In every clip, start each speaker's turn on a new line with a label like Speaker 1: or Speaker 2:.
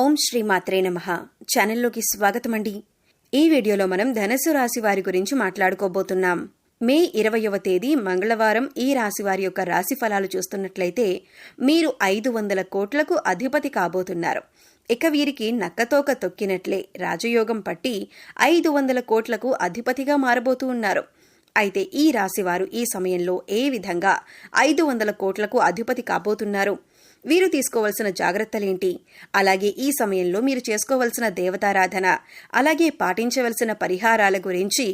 Speaker 1: ఓం శ్రీ మాత్రే నమః. ఛానల్లోకి స్వాగతం అండి. ఈ వీడియోలో మనం ధనుసు రాశి వారి గురించి మాట్లాడుకోబోతున్నాం. మే 20వ తేదీ మంగళవారం ఈ రాశి వారి యొక్క రాశి ఫలాలు చూస్తున్నట్లయితే మీరు 500 కోట్లకు అధిపతి కాబోతున్నారు. ఇక వీరికి నక్కతోక తొక్కినట్లే రాజయోగం పట్టి 500 కోట్లకు అధిపతిగా మారబోతూ ఉన్నారు. అయితే ఈ రాశివారు ఈ సమయంలో ఏ విధంగా 500 కోట్లకు అధిపతి కాబోతున్నారు, వీరు తీసుకోవలసిన జాగ్రత్తలేంటి, అలాగే ఈ సమయంలో మీరు చేసుకోవలసిన దేవతారాధన, అలాగే పాటించవలసిన పరిహారాల గురించి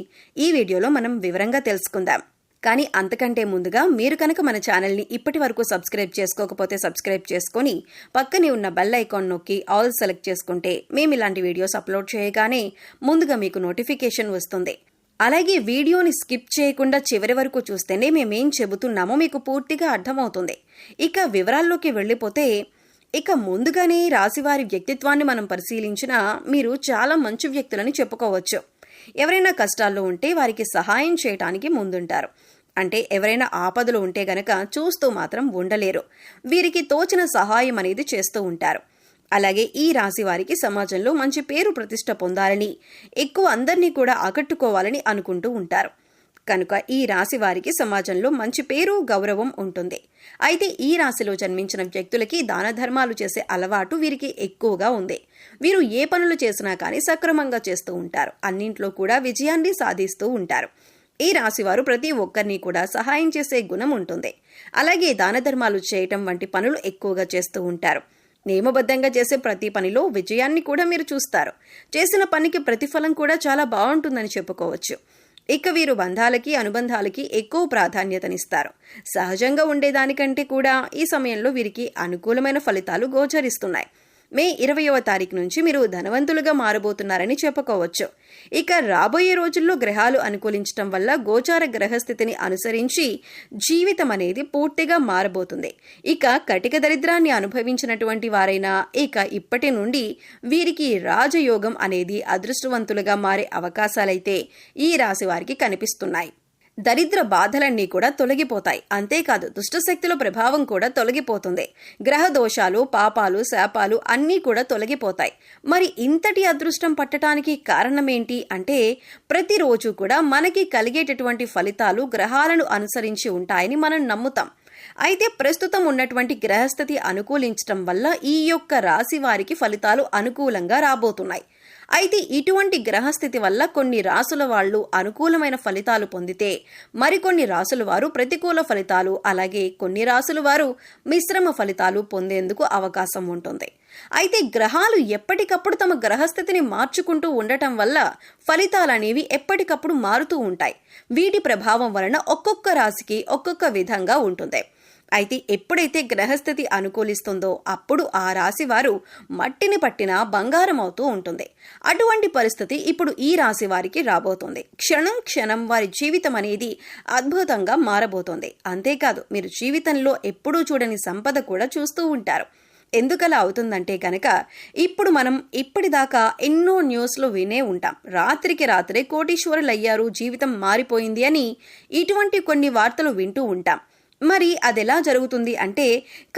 Speaker 1: ఈ వీడియోలో మనం వివరంగా తెలుసుకుందాం. కానీ అంతకంటే ముందుగా మీరు కనుక మన ఛానల్ని ఇప్పటి వరకు సబ్స్క్రైబ్ చేసుకోకపోతే సబ్స్క్రైబ్ చేసుకొని పక్కనే ఉన్న బెల్ ఐకాన్ నొక్కి ఆల్ సెలెక్ట్ చేసుకుంటే మేము ఇలాంటి వీడియోస్ అప్లోడ్ చేయగానే ముందుగా మీకు నోటిఫికేషన్ వస్తుంది. అలాగే వీడియోని స్కిప్ చేయకుండా చివరి వరకు చూస్తేనే మేమేం చెబుతున్నామో మీకు పూర్తిగా అర్థమవుతుంది. ఇక వివరాల్లోకి వెళ్ళిపోతే, ఇక ముందుగానే రాశివారి వ్యక్తిత్వాన్ని మనం పరిశీలించినా మీరు చాలా మంచి వ్యక్తులని చెప్పుకోవచ్చు. ఎవరైనా కష్టాల్లో ఉంటే వారికి సహాయం చేయటానికి ముందుంటారు. అంటే ఎవరైనా ఆపదలు ఉంటే గనక చూస్తూ మాత్రం ఉండలేరు. వీరికి తోచిన సహాయం అనేది చేస్తూ ఉంటారు. అలాగే ఈ రాశి వారికి సమాజంలో మంచి పేరు ప్రతిష్ట పొందాలని, ఎక్కువ అందరినీ కూడా ఆకట్టుకోవాలని అనుకుంటూ ఉంటారు. కనుక ఈ రాశి వారికి సమాజంలో మంచి పేరు, గౌరవం ఉంటుంది. అయితే ఈ రాశిలో జన్మించిన వ్యక్తులకి దాన ధర్మాలు చేసే అలవాటు వీరికి ఎక్కువగా ఉంది. వీరు ఏ పనులు చేసినా కానీ సక్రమంగా చేస్తూ ఉంటారు. అన్నింట్లో కూడా విజయాన్ని సాధిస్తూ ఉంటారు. ఈ రాశివారు ప్రతి ఒక్కరిని కూడా సహాయం చేసే గుణం ఉంటుంది. అలాగే దాన ధర్మాలు చేయటం వంటి పనులు ఎక్కువగా చేస్తూ ఉంటారు. నియమబద్ధంగా చేసే ప్రతి పనిలో విజయాన్ని కూడా మీరు చూస్తారు. చేసిన పనికి ప్రతిఫలం కూడా చాలా బాగుంటుందని చెప్పుకోవచ్చు. ఇక వీరు బంధాలకి, అనుబంధాలకి ఎక్కువ ప్రాధాన్యతనిస్తారు. సహజంగా ఉండేదానికంటే కూడా ఈ సమయంలో వీరికి అనుకూలమైన ఫలితాలు గోచరిస్తున్నాయి. మే 20వ తారీఖు నుంచి మీరు ధనవంతులుగా మారబోతున్నారని చెప్పుకోవచ్చు. ఇక రాబోయే రోజుల్లో గ్రహాలు అనుకూలించటం వల్ల గోచార గ్రహస్థితిని అనుసరించి జీవితం అనేది పూర్తిగా మారబోతుంది. ఇక కటిక దరిద్రాన్ని అనుభవించినటువంటి వారైనా ఇక ఇప్పటి నుండి వీరికి రాజయోగం అనేది అదృష్టవంతులుగా మారే అవకాశాలైతే ఈ రాశి వారికి కనిపిస్తున్నాయి. దరిద్ర బాధలన్నీ కూడా తొలగిపోతాయి. అంతేకాదు దుష్టశక్తుల ప్రభావం కూడా తొలగిపోతుంది. గ్రహ దోషాలు, పాపాలు, శాపాలు అన్నీ కూడా తొలగిపోతాయి. మరి ఇంతటి అదృష్టం పట్టడానికి కారణమేంటి అంటే, ప్రతిరోజు కూడా మనకి కలిగేటటువంటి ఫలితాలు గ్రహాలను అనుసరించి ఉంటాయని మనం నమ్ముతాం. అయితే ప్రస్తుతం ఉన్నటువంటి గ్రహస్థితి అనుకూలించటం వల్ల ఈ యొక్క రాశి వారికి ఫలితాలు అనుకూలంగా రాబోతున్నాయి. అయితే ఇటువంటి గ్రహస్థితి వల్ల కొన్ని రాసుల వాళ్ళు అనుకూలమైన ఫలితాలు పొందితే, మరికొన్ని రాసుల వారు ప్రతికూల ఫలితాలు, అలాగే కొన్ని రాసుల వారు మిశ్రమ ఫలితాలు పొందేందుకు అవకాశం ఉంటుంది. అయితే గ్రహాలు ఎప్పటికప్పుడు తమ గ్రహస్థితిని మార్చుకుంటూ ఉండటం వల్ల ఫలితాలనేవి ఎప్పటికప్పుడు మారుతూ ఉంటాయి. వీటి ప్రభావం వలన ఒక్కొక్క రాశికి ఒక్కొక్క విధంగా ఉంటుంది. అయితే ఎప్పుడైతే గ్రహస్థితి అనుకూలిస్తుందో అప్పుడు ఆ రాశి వారు మట్టిని పట్టిన బంగారం అవుతూ ఉంటుంది. అటువంటి పరిస్థితి ఇప్పుడు ఈ రాశి వారికి రాబోతుంది. క్షణం క్షణం వారి జీవితం అనేది అద్భుతంగా మారబోతోంది. అంతేకాదు మీరు జీవితంలో ఎప్పుడూ చూడని సంపద కూడా చూస్తూ ఉంటారు. ఎందుకలా అవుతుందంటే కనుక, ఇప్పుడు మనం ఇప్పటిదాకా ఎన్నో న్యూస్లో వినే ఉంటాం. రాత్రికి రాత్రే కోటీశ్వరులయ్యారు, జీవితం మారిపోయింది అని ఇటువంటి కొన్ని వార్తలు వింటూ ఉంటాం. మరి అదెలా జరుగుతుంది అంటే,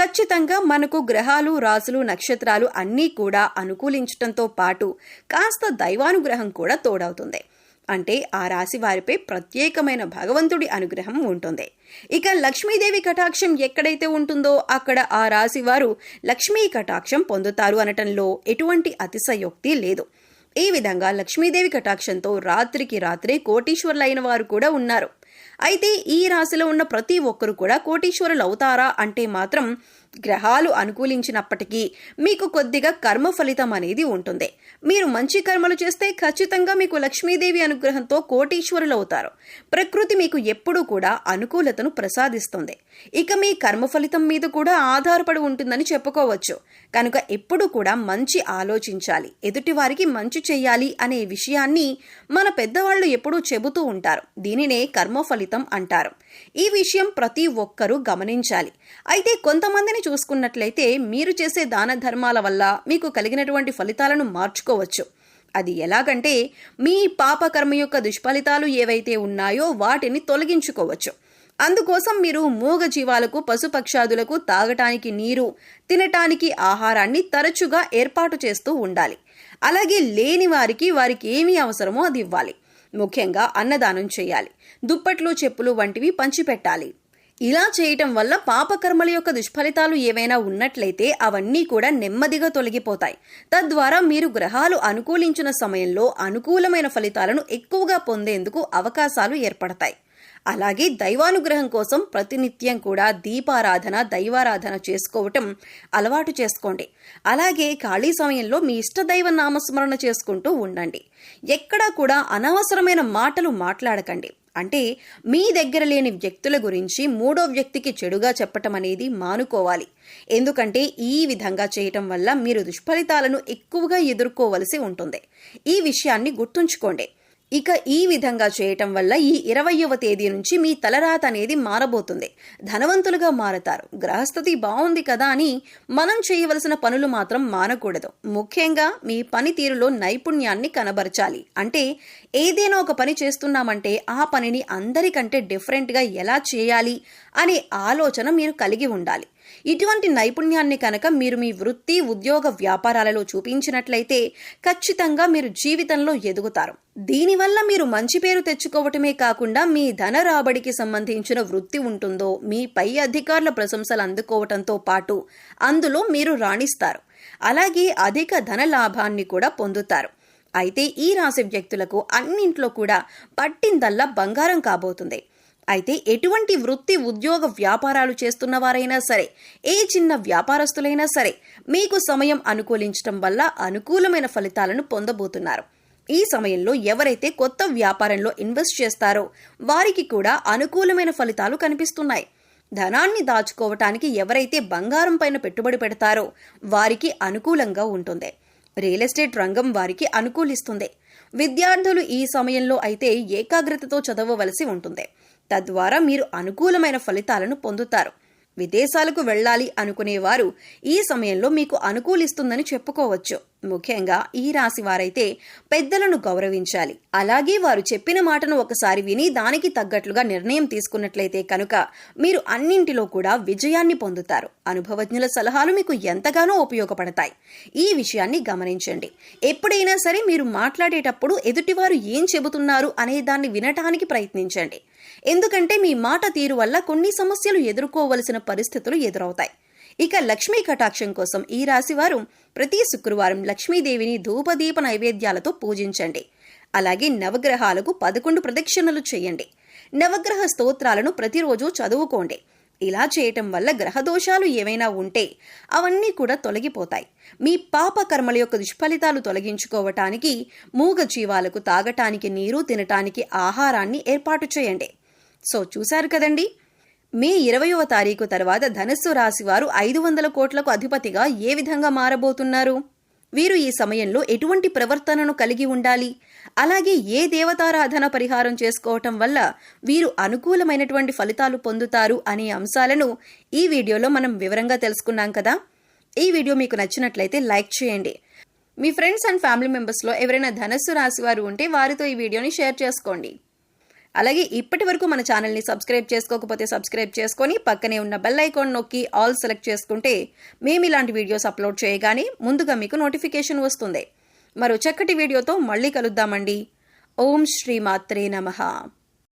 Speaker 1: ఖచ్చితంగా మనకు గ్రహాలు, రాసులు, నక్షత్రాలు అన్నీ కూడా అనుకూలించటంతో పాటు కాస్త దైవానుగ్రహం కూడా తోడవుతుంది. అంటే ఆ రాశి వారిపై ప్రత్యేకమైన భగవంతుడి అనుగ్రహం ఉంటుంది. ఇక లక్ష్మీదేవి కటాక్షం ఎక్కడైతే ఉంటుందో అక్కడ ఆ రాశి వారు లక్ష్మీ కటాక్షం పొందుతారు అనటంలో ఎటువంటి అతిశయోక్తి లేదు. ఈ విధంగా లక్ష్మీదేవి కటాక్షంతో రాత్రికి రాత్రే కోటీశ్వరులైన వారు కూడా ఉన్నారు. అయితే ఈ రాశిలో ఉన్న ప్రతి ఒక్కరు కూడా కోటీశ్వరులు అవుతారా అంటే మాత్రం, గ్రహాలు అనుకూలించినప్పటికీ మీకు కొద్దిగా కర్మ ఫలితం అనేది ఉంటుంది. మీరు మంచి కర్మలు చేస్తే ఖచ్చితంగా మీకు లక్ష్మీదేవి అనుగ్రహంతో కోటీశ్వరులు అవుతారు. ప్రకృతి మీకు ఎప్పుడూ కూడా అనుకూలతను ప్రసాదిస్తుంది. ఇక మీ కర్మ ఫలితం మీద కూడా ఆధారపడి ఉంటుందని చెప్పుకోవచ్చు. కనుక ఎప్పుడూ కూడా మంచి ఆలోచించాలి, ఎదుటివారికి మంచి చెయ్యాలి అనే విషయాన్ని మన పెద్దవాళ్ళు ఎప్పుడూ చెబుతూ ఉంటారు. దీనినే కర్మ ఫలితం అంటారు. ఈ విషయం ప్రతి ఒక్కరూ గమనించాలి. అయితే కొంతమందిని చూసుకున్నట్లయితే మీరు చేసే దాన ధర్మాల వల్ల మీకు కలిగినటువంటి ఫలితాలను మార్చుకోవచ్చు. అది ఎలాగంటే, మీ పాపకర్మ యొక్క దుష్ఫలితాలు ఏవైతే ఉన్నాయో వాటిని తొలగించుకోవచ్చు. అందుకోసం మీరు మూగ జీవాలకు, పశుపక్షాదులకు తాగటానికి నీరు, తినటానికి ఆహారాన్ని తరచుగా ఏర్పాటు చేస్తూ ఉండాలి. అలాగే లేని వారికి ఏమి అవసరమో అది ఇవ్వాలి. ముఖ్యంగా అన్నదానం చేయాలి. దుప్పట్లు, చెప్పులు వంటివి పంచిపెట్టాలి. ఇలా చేయటం వల్ల పాపకర్మల యొక్క దుష్ఫలితాలు ఏవైనా ఉన్నట్లయితే అవన్నీ కూడా నెమ్మదిగా తొలగిపోతాయి. తద్వారా మీరు గ్రహాలు అనుకూలించిన సమయంలో అనుకూలమైన ఫలితాలను ఎక్కువగా పొందేందుకు అవకాశాలు ఏర్పడతాయి. అలాగే దైవానుగ్రహం కోసం ప్రతినిత్యం కూడా దీపారాధన, దైవారాధన చేసుకోవటం అలవాటు చేసుకోండి. అలాగే ఖాళీ సమయంలో మీ ఇష్టదైవ నామస్మరణ చేసుకుంటూ ఉండండి. ఎక్కడా కూడా అనవసరమైన మాటలు మాట్లాడకండి. అంటే మీ దగ్గర లేని వ్యక్తుల గురించి మూడో వ్యక్తికి చెడుగా చెప్పటం అనేది మానుకోవాలి. ఎందుకంటే ఈ విధంగా చేయటం వల్ల మీరు దుష్ఫలితాలను ఎక్కువగా ఎదుర్కోవలసి ఉంటుంది. ఈ విషయాన్ని గుర్తుంచుకోండి. ఇక ఈ విధంగా చేయటం వల్ల ఈ 20వ తేదీ నుంచి మీ తలరాత అనేది మారబోతుంది. ధనవంతులుగా మారతారు. గ్రహస్థితి బాగుంది కదా అని మనం చేయవలసిన పనులు మాత్రం మానకూడదు. ముఖ్యంగా మీ పనితీరులో నైపుణ్యాన్ని కనబరచాలి. అంటే ఏదైనా ఒక పని చేస్తున్నామంటే ఆ పనిని అందరికంటే డిఫరెంట్గా ఎలా చేయాలి అనే ఆలోచన మీరు కలిగి ఉండాలి. ఇటువంటి నైపుణ్యాన్ని కనుక మీరు మీ వృత్తి, ఉద్యోగ, వ్యాపారాలలో చూపించినట్లయితే ఖచ్చితంగా మీరు జీవితంలో ఎదుగుతారు. దీనివల్ల మీరు మంచి పేరు తెచ్చుకోవటమే కాకుండా మీ ధన రాబడికి సంబంధించిన వృత్తి ఉంటుందో మీ పై అధికారుల ప్రశంసలు అందుకోవటంతో పాటు అందులో మీరు రాణిస్తారు. అలాగే అధిక ధన లాభాన్ని కూడా పొందుతారు. అయితే ఈ రాశి వ్యక్తులకు అన్నింట్లో కూడా పట్టిందల్లా బంగారం కాబోతుంది. అయితే ఎటువంటి వృత్తి, ఉద్యోగ, వ్యాపారాలు చేస్తున్న వారైనా సరే, ఏ చిన్న వ్యాపారస్తులైనా సరే మీకు సమయం అనుకూలించడం వల్ల అనుకూలమైన ఫలితాలను పొందబోతున్నారు. ఈ సమయంలో ఎవరైతే కొత్త వ్యాపారంలో ఇన్వెస్ట్ చేస్తారో వారికి కూడా అనుకూలమైన ఫలితాలు కనిపిస్తున్నాయి. ధనాన్ని దాచుకోవటానికి ఎవరైతే బంగారం పైన పెట్టుబడి పెడతారో వారికి అనుకూలంగా ఉంటుంది. రియల్ ఎస్టేట్ రంగం వారికి అనుకూలిస్తుంది. విద్యార్థులు ఈ సమయంలో అయితే ఏకాగ్రతతో చదవవలసి ఉంటుంది. తద్వారా మీరు అనుకూలమైన ఫలితాలను పొందుతారు. విదేశాలకు వెళ్ళాలి అనుకునేవారు ఈ సమయంలో మీకు అనుకూలిస్తుందని చెప్పుకోవచ్చు. ముఖ్యంగా ఈ రాశి వారైతే పెద్దలను గౌరవించాలి. అలాగే వారు చెప్పిన మాటను ఒకసారి విని దానికి తగ్గట్లుగా నిర్ణయం తీసుకున్నట్లయితే కనుక మీరు అన్నింటిలో కూడా విజయాన్ని పొందుతారు. అనుభవజ్ఞుల సలహాలు మీకు ఎంతగానో ఉపయోగపడతాయి. ఈ విషయాన్ని గమనించండి. ఎప్పుడైనా సరే మీరు మాట్లాడేటప్పుడు ఎదుటివారు ఏం చెబుతున్నారు అనే దాన్ని వినటానికి ప్రయత్నించండి. ఎందుకంటే మీ మాట తీరు వల్ల కొన్ని సమస్యలు ఎదుర్కోవలసిన పరిస్థితులు ఎదురవుతాయి. ఇక లక్ష్మీ కటాక్షం కోసం ఈ రాశివారు ప్రతి శుక్రవారం లక్ష్మీదేవిని ధూపదీప నైవేద్యాలతో పూజించండి. అలాగే నవగ్రహాలకు 11 ప్రదక్షిణలు చేయండి. నవగ్రహ స్తోత్రాలను ప్రతిరోజు చదువుకోండి. ఇలా చేయటం వల్ల గ్రహదోషాలు ఏమైనా ఉంటే అవన్నీ కూడా తొలగిపోతాయి. మీ పాప కర్మల యొక్క దుష్ఫలితాలు తొలగించుకోవటానికి మూగ జీవాలకు తాగటానికి నీరు, తినటానికి ఆహారాన్ని ఏర్పాటు చేయండి. సో చూశారు కదండి, మే 20వ తారీఖు తర్వాత ధనుస్సు రాశి వారు 500 కోట్లకు అధిపతిగా ఏ విధంగా మారబోతున్నారు? వీరు ఈ సమయంలో ఎటువంటి ప్రవర్తనను కలిగి ఉండాలి? అలాగే ఏ దేవతారాధన పరిహారం చేసుకోవటం వల్ల వీరు అనుకూలమైనటువంటి ఫలితాలు పొందుతారు అనే అంశాలను ఈ వీడియోలో మనం వివరంగా తెలుసుకున్నాం కదా. ఈ వీడియో మీకు నచ్చినట్లయితే లైక్ చేయండి. మీ ఫ్రెండ్స్ అండ్ ఫ్యామిలీ మెంబర్స్లో ఎవరైనా ధనుస్సు రాశి వారు ఉంటే వారితో ఈ వీడియోని షేర్ చేసుకోండి. అలాగే ఇప్పటి వరకు మన ఛానల్ని సబ్స్క్రైబ్ చేసుకోకపోతే సబ్స్క్రైబ్ చేసుకొని పక్కనే ఉన్న బెల్ ఐకాన్ నొక్కి ఆల్ సెలెక్ట్ చేసుకుంటే మేము ఇలాంటి వీడియోస్ అప్లోడ్ చేయగానే ముందుగా మీకు నోటిఫికేషన్ వస్తుంది. మరో చక్కటి వీడియోతో మళ్ళీ కలుద్దామండి. ఓం శ్రీ మాత్రే నమః.